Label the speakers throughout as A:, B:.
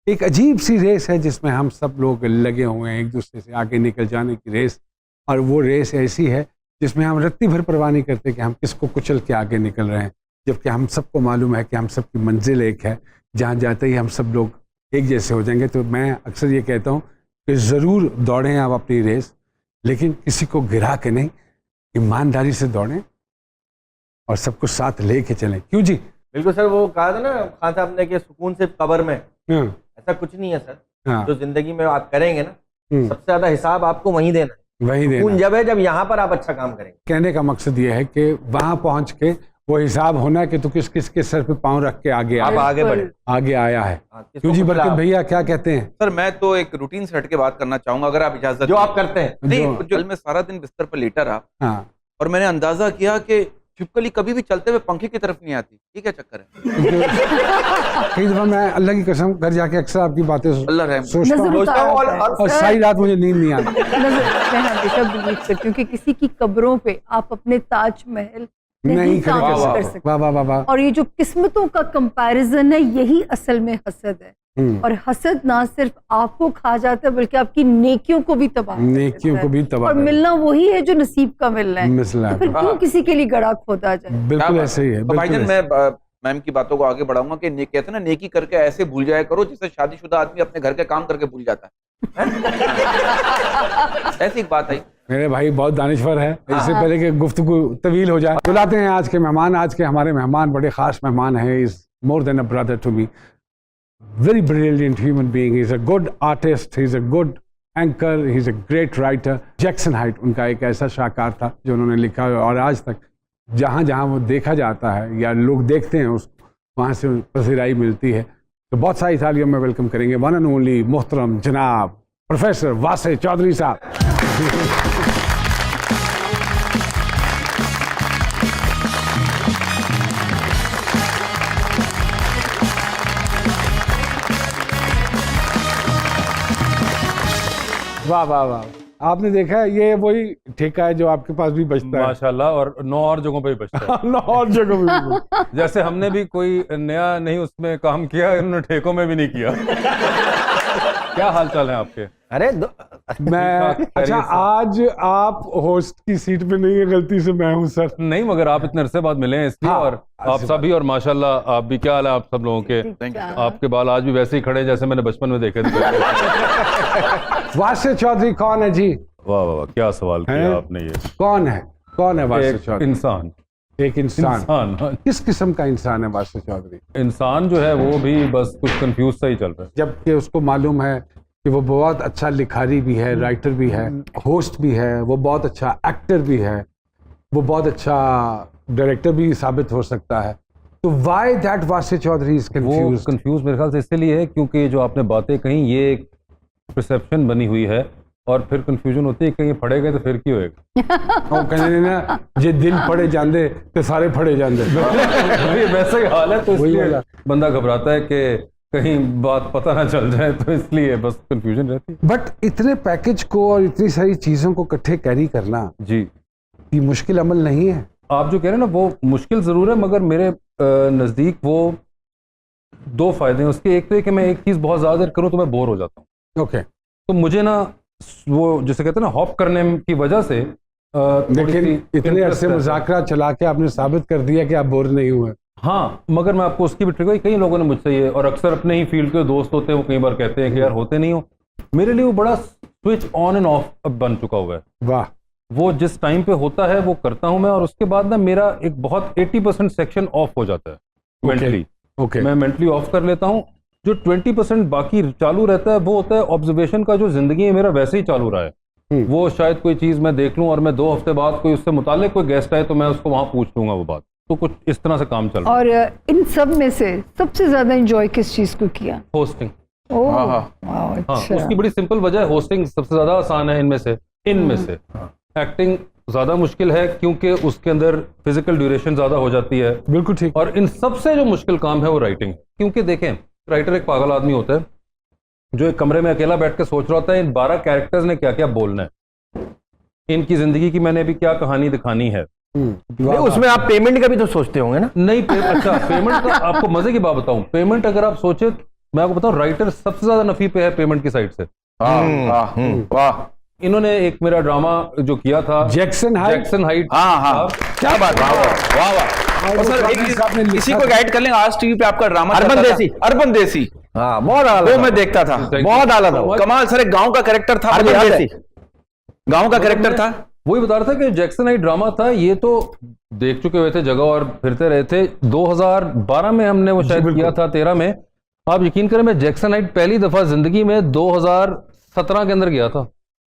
A: एक अजीब सी रेस है जिसमें हम सब लोग लगे हुए हैं, एक दूसरे से आगे निकल जाने की रेस। और वो रेस ऐसी है जिसमें हम रत्ती भर परवाह नहीं करते कि हम किसको कुचल के आगे निकल रहे हैं, जबकि हम सबको मालूम है कि हम सबकी मंजिल एक है, जहाँ जाते ही हम सब लोग एक जैसे हो जाएंगे। तो मैं अक्सर ये कहता हूँ कि ज़रूर दौड़ें आप अपनी रेस, लेकिन किसी को गिरा के नहीं, ईमानदारी से दौड़ें और सबको साथ ले के चलें। क्यों जी?
B: बिल्कुल सर, वो कहा था ना खान साहब ने कि सुकून से कब्र में, ऐसा कुछ नहीं है सर।
A: हाँ।
B: जो जिंदगी में आप करेंगे ना, सबसे ज्यादा हिसाब आपको वहीं देना है।
A: वही देना।
B: सुकून जब है जब यहाँ पर आप अच्छा काम करेंगे।
A: कहने का मकसद ये है कि वहां पहुंच के वो हिसाब होना है कि तू किस किस के सर पे पांव रख के आगे
B: आप आगे बढ़े,
A: आगे आया है।
B: किसको
A: क्यों जी
B: कुचला
A: बरकत
B: आप?
A: भैया क्या कहते हैं?
C: सर मैं तो एक रूटीन से हट के बात करना चाहूंगा, अगर आप इजाजत
B: जो
C: दें।
B: आप करते हैं।
C: नहीं, जो मैं सारा दिन बिस्तर पर लेटा रहा
A: हाँ।
C: और मैंने अंदाजा किया कि छिपकली कभी भी चलते हुए पंखे की तरफ नहीं आती। ये क्या चक्कर है?
A: कई दफा मैं अल्लाह की कसम घर जाके अक्सर आपकी बातें
C: अल्लाह रहम।
A: सोचता हूँ
B: सोचता हूँ और
A: और सारी रात मुझे नींद नहीं आती।
D: मैं हमेशा बिलीव करती हूँ कि किसी की कब्रों पे आप अपने ताजमहल नहीं
A: कर
D: तामीर कर सकते।
A: वाह वाह वाह वाह।
D: और ये जो किस्मतों का कंपैरिजन है, यही असल में हसद है। और हसद ना सिर्फ आपको खा जाता है बल्कि आपकी नेकियों को भी तबाह कर देता है।
A: नेकियों को भी तबाह
D: और
A: कर
D: मिलना वही है जो नसीब का मिलना है।
A: मिसला
D: तो फिर क्यों किसी के लिए गड़ा खोदा जाए?
A: बिल्कुल ऐसे ही है।
C: तो भाईजान
A: बिल्कुल
C: मैं मैम की बातों को आगे बढ़ाऊंगा कि कहते हैं ना, नेकी करके ऐसे भूल जाया करो जैसे शादीशुदा आदमी अपने घर के काम करके भूल जाता है। ऐसी एक बात आई।
A: मेरे भाई बहुत दानिश्वर है। इससे पहले कि गुफ्तगू तवील हो जाए, बुलाते हैं आज के मेहमान। आज के हमारे मेहमान बड़े खास मेहमान हैं। Is more than a brother to me, very brilliant human being, is a good artist, he is a good anchor, he is a great writer. Jackson Height उनका एक ऐसा शाहकार था जो उन्होंने लिखा है और आज तक जहाँ जहाँ वो देखा जाता है या लोग देखते हैं उसको, वहाँ से पसीराई मिलती है। तो बहुत सारी थालियों में वेलकम करेंगे वन एंड ओनली मोहतरम जनाब प्रोफेसर वासे चौधरी साहब। वाह वाह वाह। आपने देखा है ये वही ठेका है जो आपके पास भी बचता है
E: माशाल्लाह, और 9 और जगहों पे भी बचता है।
A: 9 और जगह पे भी।
E: जैसे हमने भी कोई नया नहीं उसमें काम किया, इन्होंने ठेकों में भी नहीं किया। क्या हाल चाल है आपके?
B: अरे
A: मैं अच्छा, आज आप होस्ट की सीट पे नहीं है, गलती से मैं हूँ सर।
E: नहीं, मगर आप इतने अरसे बाद मिले हैं इसलिए।
A: हाँ,
E: और आप सभी, और माशाल्लाह आप भी, क्या हाल है आप सब लोगों के? आपके बाल आज भी वैसे ही खड़े हैं जैसे मैंने बचपन में देखे थे।
A: वासे चौधरी कौन है जी?
E: वाह वाह वाह, क्या सवाल किया आपने। ये
A: कौन है? कौन है वासे चौधरी?
E: इंसान।
A: एक इंसान।
E: इंसान।
A: किस किस्म का इंसान है वासे चौधरी?
E: इंसान जो है वो भी बस कुछ कंफ्यूज सा ही चल रहा है।
A: जबकि उसको मालूम है कि वो बहुत अच्छा लिखारी भी है, राइटर भी है, होस्ट भी है, वो बहुत अच्छा एक्टर भी है, वो बहुत अच्छा डायरेक्टर भी साबित हो सकता है। तो why that Wasay Chaudhry is confused?
E: Confuse मेरे ख्याल से इसलिए है क्योंकि जो आपने बातें कही ये एक परसेप्शन बनी हुई है, और फिर कंफ्यूजन होती है कहीं फड़े गए तो फिर क्यों होएगा।
A: ਉਹ ਕਹਿੰਦੇ ਨੇ ਨਾ ਜੇ ਦਿਲ ਫੜੇ ਜਾਂਦੇ ਤੇ ਸਾਰੇ ਫੜੇ ਜਾਂਦੇ।
E: ये वैसा ही हाल है, तो
A: वही
E: इसलिए
A: वाला।
E: बंदा घबराता है कि कहीं बात पता ना चल जाए, तो इसलिए बस कंफ्यूजन रहती है।
A: बट इतने पैकेज को और इतनी सारी चीजों को इकट्ठे कैरी करना
E: जी,
A: ये मुश्किल अमल नहीं है।
E: आप जो कह रहे हैं ना वो मुश्किल जरूर है, मगर मेरे नजदीक वो 2 फायदे हैं उसके। एक तो है कि मैं एक चीज बहुत ज्यादा देर करूं तो मैं बोर हो जाता हूँ।
A: ओके।
E: तो मुझे ना वो जैसे कहते हैं ना हॉप करने की वजह से
A: लेकिन इतने अरसे मुज़ाकरा चला के आपने साबित कर दिया कि आप बोर नहीं हुए।
E: हाँ, मगर मैं आपको उसकी भी ट्रिक, कई लोगों ने मुझसे ये, और अक्सर अपने ही फील्ड के दोस्त होते हैं वो कई बार कहते हैं कि यार होते नहीं हो। मेरे लिए वो बड़ा स्विच ऑन एंड ऑफ अब बन चुका हुआ है।
A: वाह।
E: वो जिस टाइम पे होता है वो करता हूं मैं, और उसके बाद ना मेरा एक बहुत 80% सेक्शन ऑफ हो जाता है मेंटली।
A: ओके।
E: मैं मेंटली ऑफ कर लेता हूं। जो 20% बाकी चालू रहता है वो होता है ऑब्जर्वेशन का। जो जिंदगी है मेरा वैसे ही चालू रहा है। वो शायद कोई चीज मैं देख लूं और मैं 2 हफ्ते बाद कोई उससे मुताल्लिक कोई गेस्ट आए तो मैं उसको वहां पूछ लूंगा वो बात। तो कुछ इस तरह से काम चल रहा है।
D: और इन सब में से सबसे ज्यादा एंजॉय किस चीज को किया?
E: होस्टिंग।
D: ओह
C: हाँ,
E: हाँ,
D: अच्छा।
E: उसकी बड़ी सिंपल वजह है, होस्टिंग सबसे ज्यादा आसान है इनमें से। एक्टिंग ज्यादा मुश्किल है क्योंकि उसके अंदर फिजिकल ड्यूरेशन ज्यादा हो जाती है।
A: बिल्कुल ठीक।
E: और इन सबसे जो मुश्किल काम है वो राइटिंग। क्योंकि देखें, राइटर एक पागल आदमी होता है जो एक कमरे में अकेला बैठ के सोच रहा होता है इन 12 कैरेक्टर्स ने क्या क्या बोलना है, इनकी जिंदगी की मैंने अभी क्या कहानी दिखानी है।
B: नहीं, उसमें आप पेमेंट का भी तो सोचते होंगे ना?
E: नहीं अच्छा पेमेंट का आपको मजे की बात बताऊं, पेमेंट अगर आप सोचे मैं आपको बताऊं, राइटर सबसे ज्यादा नफी पे है पेमेंट की साइड से।
C: वाह,
E: इन्होंने एक मेरा ड्रामा जो किया था
A: जैक्सन हाइट।
C: हाँ, क्या बात, वाह वाह। और सर एक इसी को गाइड कर लेंगे, आज टीवी पे आपका ड्रामा अर्बन देसी,
B: हाँ बहुत आला
C: वो मैं देखता था,
B: बहुत आला था वो।
C: कमाल। सर एक गांव का कैरेक्टर था,
B: अर्बन
C: मुझे याद है।
B: देसी।
C: गांव का कैरेक्टर था।
E: वही बता रहा था कि जैक्सन हाइट ड्रामा था, ये तो देख चुके हुए थे जगह और फिरते रहे थे। 2012 में हमने वो शायद किया था, 13 में। आप यकीन करें, मैं जैक्सन हाइट पहली दफा जिंदगी में 2017 के अंदर गया था।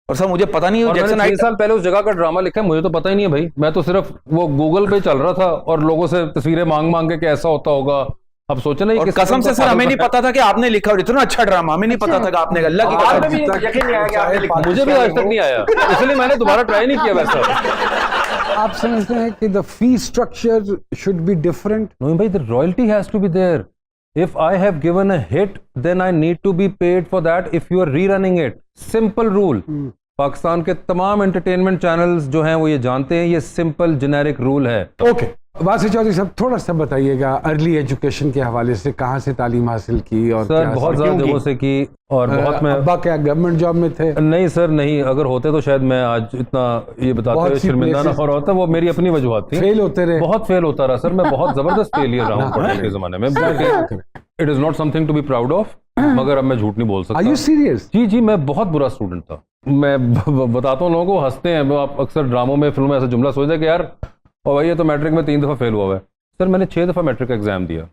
C: और सर मुझे पता नहीं,
E: और मैंने
C: जैक्सन
E: 6
C: हाइट
E: साल पहले उस जगह का ड्रामा लिखा है, मुझे तो पता ही नहीं है भाई। मैं तो सिर्फ वो गूगल पे चल रहा था और लोगों से तस्वीरें मांग मांग के कैसा होता होगा। अब सोचे ना,
C: और कसम से सर हमें नहीं पता था कि आपने लिखा, और इतना अच्छा ड्रामा हमें नहीं पता था कि आपने, अल्लाह की
B: बाद में
C: कसम।
B: भी यकीन नहीं आया कि आपने लिखा।
E: मुझे भी आज तक नहीं आया, इसलिए मैंने दोबारा ट्राई नहीं किया वैसा।
A: आप समझते हैं कि the fee structure should be different?
E: No, भाई, the royalty has to be there. If I have given a hit, then I need to be paid for that if you are rerunning it. Simple rule. Pakistan के तमाम entertainment channels जो हैं वो ये जानते हैं, ये सिंपल जेनेरिक रूल है।
A: ओके, वासी चौधरी साहब थोड़ा सा बताइएगा अर्ली एजुकेशन के हवाले से, कहाँ से तालीम हासिल की और
E: सर बहुत ज्यादा जगहों से की, और बहुत मैं
A: अब्बा क्या गवर्नमेंट जॉब में थे?
E: नहीं सर, नहीं। अगर होते तो शायद मैं आज इतना ये बताते हुए शर्मिंदा ना हो रहा होता। वो मेरी अपनी वजूहत थी।
A: फेल होते रहे?
E: बहुत फेल होता रहा सर, मैं बहुत जबरदस्त फेलियर रहा हूँ पढ़ने के जमाने में। It is not something to be proud of, मगर अब मैं झूठ नहीं बोल सकता।
A: Are you serious?
E: जी, मैं बहुत बुरा स्टूडेंट था। मैं बताता हूँ, लोगों को हंसते हैं। वो आप अक्सर ड्रामों में, फिल्मों में ऐसा जुमला सोचते हैं कि यार और भाई ये तो मैट्रिक में 3 दफा फेल हुआ है। सर मैंने 6 दफा मैट्रिक का एग्जाम दिया।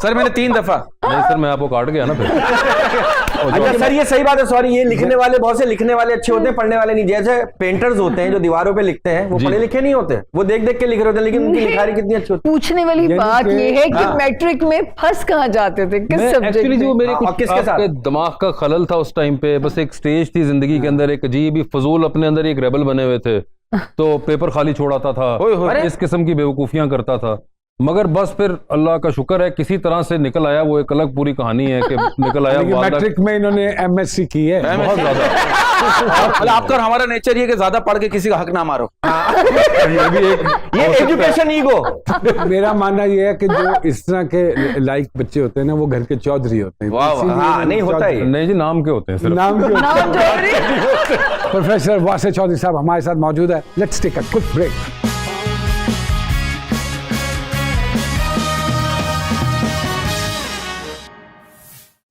C: सर मैंने 3 दफा।
E: नहीं सर, मैं आपको काट गया ना फिर।
B: अच्छा सर, ये सही बात है। सॉरी, ये लिखने वाले, बहुत से लिखने वाले अच्छे होते हैं, पढ़ने वाले नहीं। जैसे पेंटर्स होते हैं जो दीवारों पे लिखते हैं, वो पढ़े लिखे नहीं होते, वो देख देख के लिख रहे होते हैं, लेकिन उनकी लिखारी कितनी अच्छी होती है।
D: पूछने वाली बात ये है कि मैट्रिक में फंस कहाँ जाते थे, किस सब्जेक्ट
E: एक्चुअली जो
D: में?
E: मेरे कुछ
B: किसके साथ?
E: आपके दिमाग का खलल था उस टाइम पे, बस एक स्टेज थी जिंदगी के अंदर, एक अजीब ही फजूल अपने अंदर एक रेबल बने हुए थे, तो पेपर खाली छोड़ाता था, इस किस्म की बेवकूफियां करता था। मगर बस फिर अल्लाह का शुक्र है किसी तरह से निकल आया। वो एक अलग पूरी कहानी है कि निकल आया।
A: मैट्रिक में इन्होंने एमएससी की है
E: बहुत ज्यादा।
C: आपका और हमारा नेचर ये कि ज्यादा पढ़ के किसी का हक ना मारो।
E: ये भी एक
B: ये एजुकेशन ईगो।
A: मेरा मानना ये है कि जो इस तरह के लाइक बच्चे होते हैं ना, वो घर के चौधरी होते हैं।
C: वाह, वाह।
A: इसीलिए
B: हाँ, नहीं होता
A: चौधरी-
B: है।
E: नहीं जी, नाम के होते हैं सिर्फ।
A: नाम क्यों?
D: नाम चौधरी।
A: प्रोफेसर वासे चौधरी साहब हमारे साथ मौजूद है। Let's take a quick break.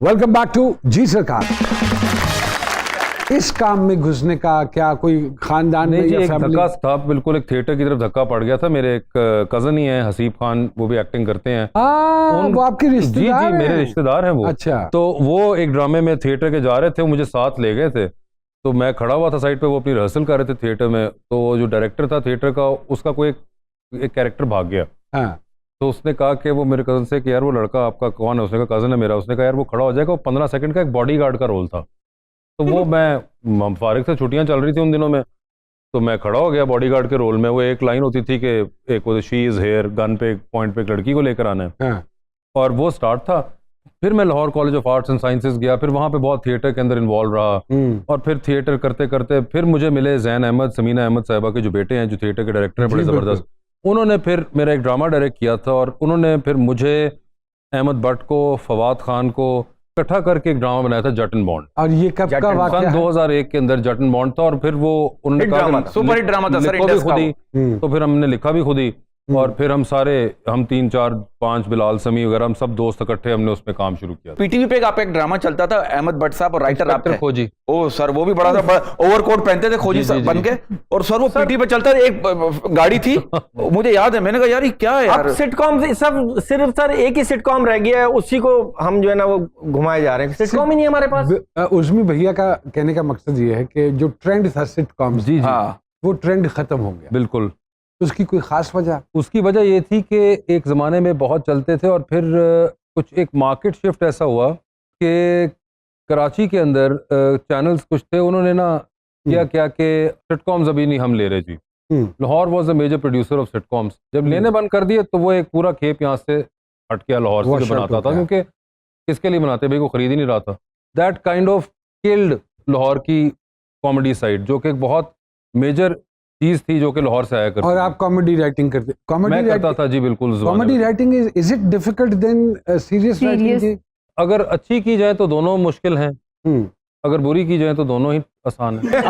A: Welcome back to Zee Sarkar. इस काम में घुसने का क्या कोई खानदान में
E: नहीं जी,
A: या
E: एक
A: फैमिली?
E: धक्का था, बिल्कुल एक थिएटर की तरफ धक्का पड़ गया था। मेरे एक कजन ही है, हसीब खान, वो भी एक्टिंग करते हैं।
A: वो आपके
E: जी
A: रिश्तेदार
E: जी,
A: हैं?
E: मेरे रिश्तेदार हैं वो।
A: अच्छा।
E: तो वो एक ड्रामे में थिएटर के जा रहे थे, वो मुझे साथ ले गए थे। तो मैं खड़ा हुआ था साइड पे, वो अपनी रिहर्सल कर रहे थे थिएटर में। तो वो जो डायरेक्टर था थिएटर का, उसका कोई एक कैरेक्टर भाग गया।
A: हाँ।
E: तो उसने कहा कि वो मेरे कज़न से कि यार वो लड़का आपका कौन है? उसने कहा कज़न है मेरा। उसने कहा यार वो खड़ा हो जाएगा। वो 15 सेकंड का एक बॉडीगार्ड का रोल था। तो वो मैं फारिग से छुट्टियां चल रही थी उन दिनों में, तो मैं खड़ा हो गया बॉडीगार्ड के रोल में। वो एक लाइन होती थी कि एक वो शी इज़ हेयर, गन पे पॉइंट पे एक लड़की को लेकर आना है,
A: हाँ।
E: और वो स्टार्ट था। फिर मैं Lahore college of arts and sciences गया, फिर वहाँ पे बहुत थिएटर के अंदर इन्वॉल्व रहा, और फिर थिएटर करते करते फिर मुझे मिले जैन अहमद, समीना अहमद साहिबा के जो बेटे हैं, जो थिएटर के डायरेक्टर हैं, बड़े ज़बरदस्त। उन्होंने फिर मेरा एक ड्रामा डायरेक्ट किया था, और उन्होंने फिर मुझे, अहमद भट्ट को, फवाद खान को इकट्ठा करके एक ड्रामा बनाया था, जट एंड बॉन्ड।
A: और ये कब का वाकया
E: सन
A: है?
E: 2001 के अंदर जट एंड बॉन्ड था। और फिर वो उन्होंने कहा
C: सुपर हिट ड्रामा था सर,
E: लिखो भी
C: इंडस
E: खुद ही,
C: का
E: तो फिर हमने लिखा भी खुद ही। और फिर हम 3, 4, 5 बिलाल समी वगैरह, हम सब दोस्त इकट्ठे हमने उसमें काम शुरू किया।
C: पीटीवी पे आपका एक ड्रामा चलता था, अहमद भट्ट साहब और राइटर आप थे।
E: खोजी।
C: ओ सर, वो भी बड़ा था, ओवरकोट पहनते थे खोजी
E: जी, जी,
C: बन के। और सर वो पीटीवी पे चलता था, एक गाड़ी थी, मुझे याद है, मैंने कहा यार ये क्या है यार।
B: अब सिटकॉम सब सिर्फ सर एक ही सिटकॉम रह गया है, उसी को हम जो है ना वो घुमाए जा रहे हैं। सिटकॉम ही नहीं हमारे पास।
A: उर्मी भैया का कहने का मकसद ये है कि जो ट्रेंड था सिटकॉम,
E: जी जी,
A: वो ट्रेंड खत्म हो गया।
E: बिल्कुल।
A: उसकी कोई खास वजह?
E: उसकी वजह ये थी कि एक ज़माने में बहुत चलते थे, और फिर कुछ एक मार्केट शिफ्ट ऐसा हुआ कि कराची के अंदर चैनल्स कुछ थे, उन्होंने ना क्या कि सिटकॉम्स अभी नहीं हम ले रहे जी। Lahore was a major producer of sitcoms. जब लेने बंद कर दिए तो वो एक पूरा खेप यहाँ से हट गया, लाहौर से जो बनाता था, क्योंकि किसके लिए बनाते भाई, को खरीद ही नहीं रहा था। That kind of killed Lahore की कॉमेडी साइड, जो कि एक बहुत मेजर चीज थी जो कि लाहौर से आया करती।
A: और आप कॉमेडी राइटिंग करते?
E: मैं करता था जी, बिल्कुल।
A: Comedy writing is it difficult than serious writing?
E: अगर अच्छी की जाए तो दोनों मुश्किल हैं,
A: हम्म।
E: अगर बुरी की जाए तो दोनों ही आसान है।